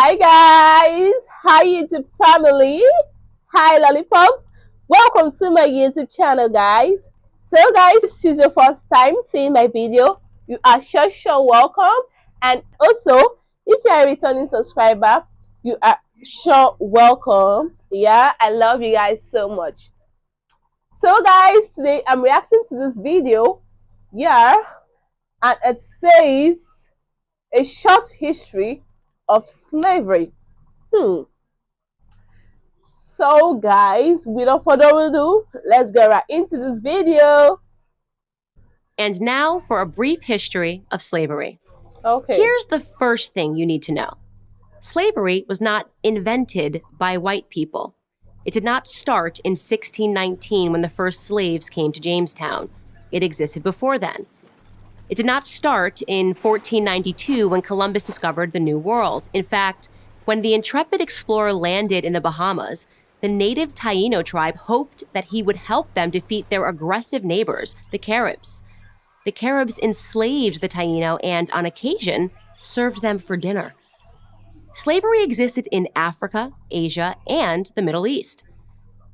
Hi guys, hi YouTube family, hi Lollipop. Welcome to my YouTube channel, guys. So guys, this is your first time seeing my video. You are sure welcome. And also, if you are a returning subscriber, you are sure welcome. Yeah, I love you guys so much. So guys, today I'm reacting to this video. Yeah, and it says a short history of slavery. Hmm. So guys, without further ado, let's get right into this video. And now for a brief history of slavery. Okay. Here's the first thing you need to know. Slavery was not invented by white people. It did not start in 1619 when the first slaves came to Jamestown. It existed before then. It did not start in 1492 when Columbus discovered the New World. In fact, when the intrepid explorer landed in the Bahamas, the native Taino tribe hoped that he would help them defeat their aggressive neighbors, the Caribs. The Caribs enslaved the Taino and, on occasion, served them for dinner. Slavery existed in Africa, Asia, and the Middle East.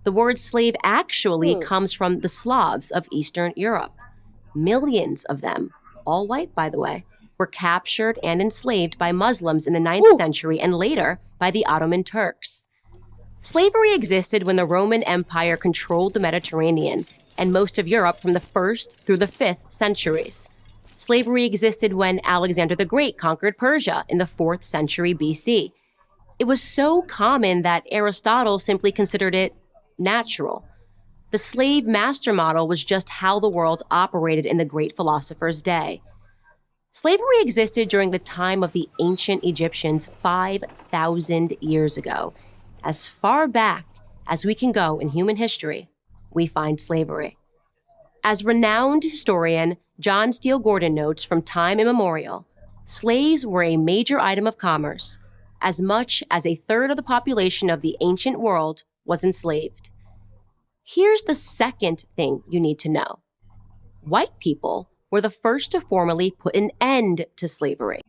The word slave actually comes from the Slavs of Eastern Europe. Millions of them, all white by the way, were captured and enslaved by Muslims in the 9th century and later by the Ottoman Turks. Slavery existed when the Roman Empire controlled the Mediterranean and most of Europe from the 1st through the 5th centuries. Slavery existed when Alexander the Great conquered Persia in the 4th century BC. It was so common that Aristotle simply considered it natural. The slave master model was just how the world operated in the great philosopher's day. Slavery existed during the time of the ancient Egyptians 5,000 years ago. As far back as we can go in human history, we find slavery. As renowned historian John Steele Gordon notes from time immemorial, slaves were a major item of commerce. As much as a third of the population of the ancient world was enslaved. Here's the second thing you need to know. White people were the first to formally put an end to slavery.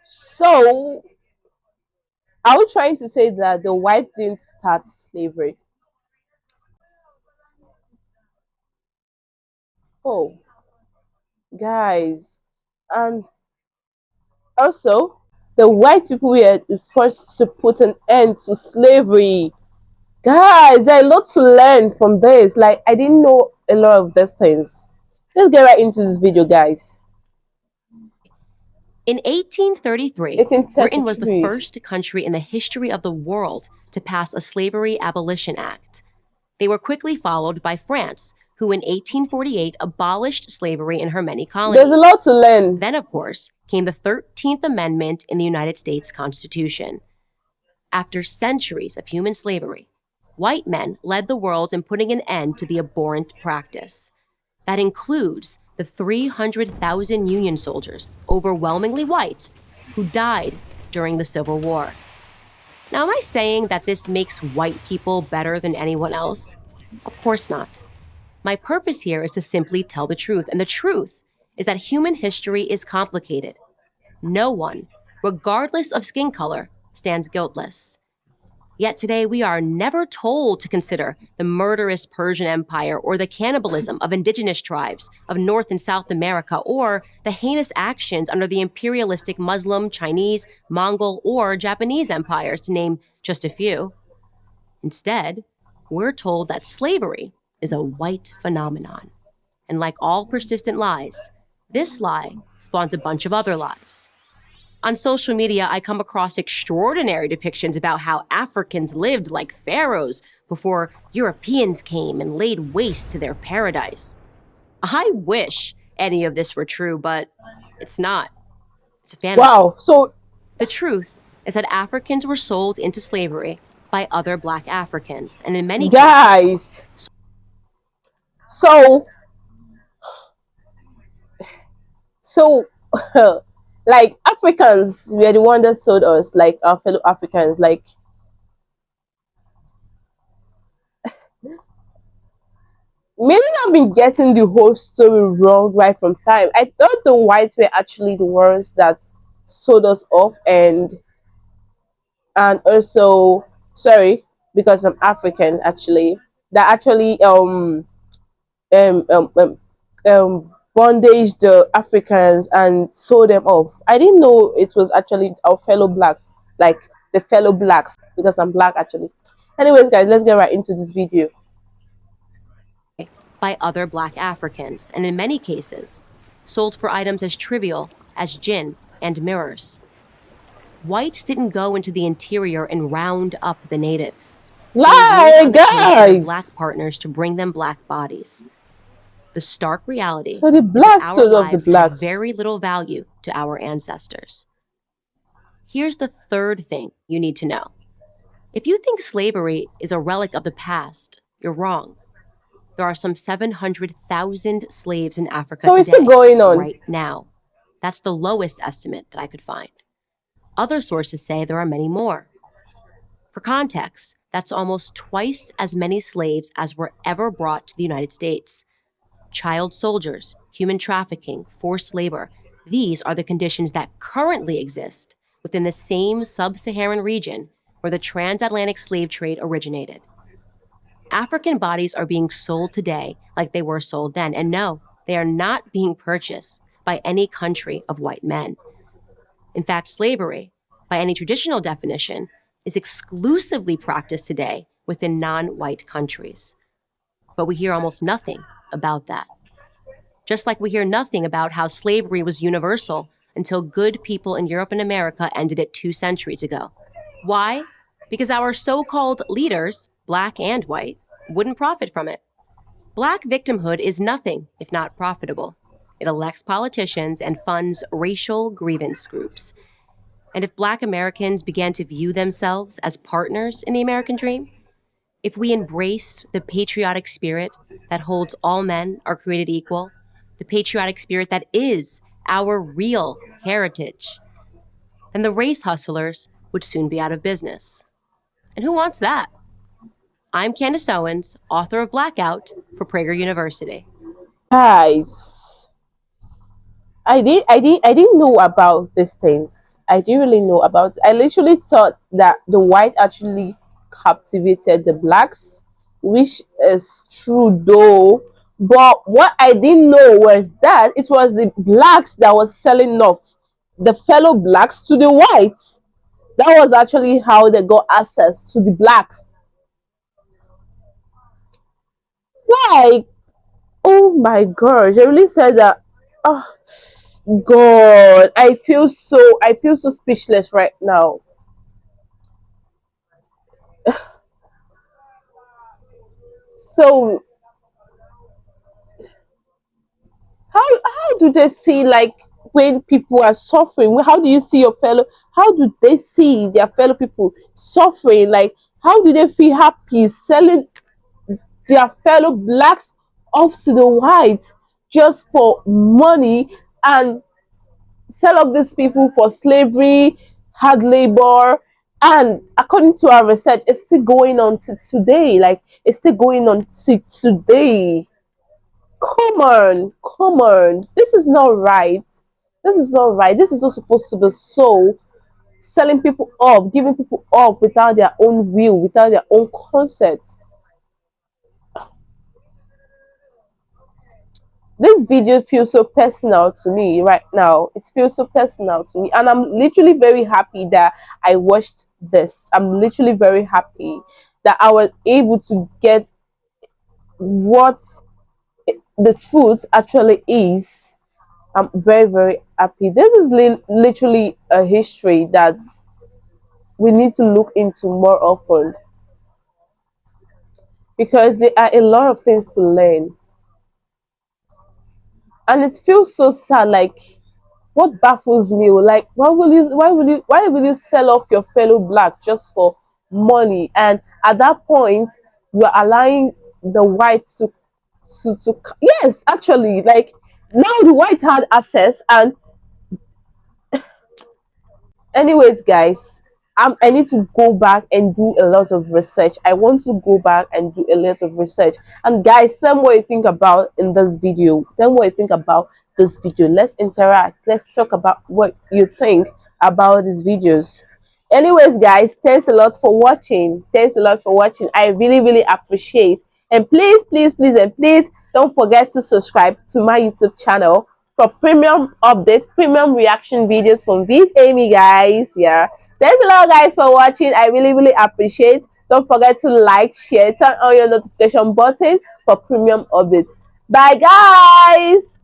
So, are we trying to say that the white didn't start slavery? Oh, guys. And also, the white people were the first to put an end to slavery. Guys, there's a lot to learn from this. Like, I didn't know a lot of these things. Let's get right into this video, guys. In 1833, Britain was the 1833. first country in the history of the world to pass a Slavery Abolition Act. They were quickly followed by France, who in 1848 abolished slavery in her many colonies. There's a lot to learn. Then, of course, came the 13th Amendment in the United States Constitution. After centuries of human slavery, white men led the world in putting an end to the abhorrent practice. That includes the 300,000 Union soldiers, overwhelmingly white, who died during the Civil War. Now, am I saying that this makes white people better than anyone else? Of course not. My purpose here is to simply tell the truth, and the truth is that human history is complicated. No one, regardless of skin color, stands guiltless. Yet today we are never told to consider the murderous Persian Empire or the cannibalism of indigenous tribes of North and South America or the heinous actions under the imperialistic Muslim, Chinese, Mongol, or Japanese empires, to name just a few. Instead, we're told that slavery is a white phenomenon. And like all persistent lies, this lie spawns a bunch of other lies. On social media, I come across extraordinary depictions about how Africans lived like pharaohs before Europeans came and laid waste to their paradise. I wish any of this were true, but it's not. It's a fantasy. Wow. So, the truth is that Africans were sold into slavery by other Black Africans, and in many cases. So, like Africans were the one that sold us, like our fellow Africans. Like, maybe I've been getting the whole story wrong right from time. I thought the whites were actually the ones that sold us off, and also, sorry, because I'm African actually, that actually um um um, bondage the Africans and sold them off. I didn't know it was actually our fellow blacks, like the fellow blacks, because I'm black actually. Anyways, guys, let's get right into this video. By other black Africans, and in many cases, sold for items as trivial as gin and mirrors. Whites didn't go into the interior and round up the natives. They waited Lie, on the coast for their black guys. partners to bring them black bodies. The stark reality So the is that blacks our sold off the lives had blacks. very little value to our ancestors. Here's the third thing you need to know. If you think slavery is a relic of the past, you're wrong. There are some 700,000 slaves in Africa So it's still today, going on. right now. That's the lowest estimate that I could find. Other sources say there are many more. For context, that's almost twice as many slaves as were ever brought to the United States. Child soldiers, human trafficking, forced labor, these are the conditions that currently exist within the same sub-Saharan region where the transatlantic slave trade originated. African bodies are being sold today like they were sold then, and no, they are not being purchased by any country of white men. In fact, slavery, by any traditional definition, is exclusively practiced today within non-white countries. But we hear almost nothing about that. Just like we hear nothing about how slavery was universal until good people in Europe and America ended it 2 centuries ago. Why? Because our so-called leaders, black and white, wouldn't profit from it. Black victimhood is nothing if not profitable. It elects politicians and funds racial grievance groups. And if black Americans began to view themselves as partners in the American dream, if we embraced the patriotic spirit that holds all men are created equal, the patriotic spirit that is our real heritage, then the race hustlers would soon be out of business. And who wants that? I'm Candace Owens, author of Blackout for Prager University. Guys, I didn't know about these things. I didn't really know about it. I literally thought that the white actually captivated the blacks, which is true though. But what I didn't know was that it was the blacks that was selling off the fellow blacks to the whites. That was actually how they got access to the blacks. Like, oh my gosh, I really said that. Oh God, I feel so speechless right now. So how do they see, like, when people are suffering? How do you see your fellow? How do they see their fellow people suffering? Like, how do they feel happy selling their fellow blacks off to the whites just for money, and sell off these people for slavery, hard labor, and according to our research, it's still going on to today. Like, it's still going on to today. Come on, come on. This is not right. This is not right. This is not supposed to be so. Selling people off, giving people off without their own will, without their own consent. This video feels so personal to me right now. It feels so personal to me, and I'm literally very happy that I watched this. I'm literally very happy that I was able to get what the truth actually is. I'm very, very happy. This is literally a history that we need to look into more often, because there are a lot of things to learn, and it feels so sad. Like, what baffles me, like, why will you sell off your fellow black just for money? And at that point, you are allowing the whites to yes, actually, like, now the whites had access. And anyways, guys, I need to go back and do a lot of research. I want to go back and do a lot of research. And guys, tell me what you think about in this video. Tell me what you think about this video. Let's interact. Let's talk about what you think about these videos. Anyways, guys, thanks a lot for watching. Thanks a lot for watching. I really appreciate. And please don't forget to subscribe to my YouTube channel for premium updates, premium reaction videos from Vee Amy, guys. Yeah. Thanks a lot, guys, for watching. I really appreciate. Don't forget to like, share, turn on your notification button for premium updates. Bye, guys.